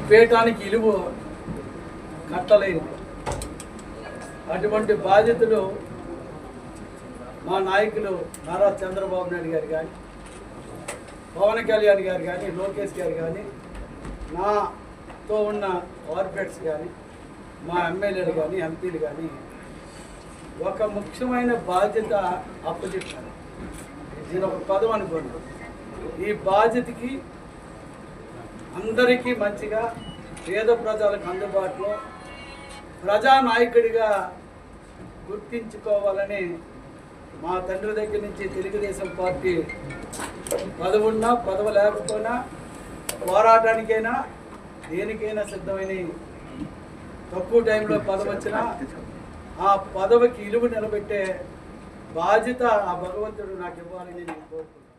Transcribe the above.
పీఠానికి ఇలువ కట్టలేనిది. అటువంటి బాధ్యతలు మా నాయకులు నారా చంద్రబాబు నాయుడు గారు కానీ, పవన్ కళ్యాణ్ గారు కానీ, లోకేష్ గారు కానీ, నాతో ఉన్న కార్పొరేట్స్ కానీ, మా ఎమ్మెల్యేలు కానీ, ఎంపీలు కానీ ఒక ముఖ్యమైన బాధ్యత అప్పచెప్పారు. నేను ఒక పదం అనుకోండి. ఈ బాధ్యతకి అందరికీ మంచిగా పేద ప్రజలకు అందుబాటులో ప్రజానాయకుడిగా గుర్తించుకోవాలని మా తండ్రి దగ్గర నుంచి తెలుగుదేశం పార్టీ పదవున్నా పదవి లేకపోయినా పోరాటానికైనా దేనికైనా సిద్ధమైన, తక్కువ టైంలో పదవి వచ్చినా ఆ పదవికి ఇలువ నిలబెట్టే బాధ్యత ఆ భగవంతుడు నాకు ఇవ్వాలని నేను కోరుకుంటున్నాను.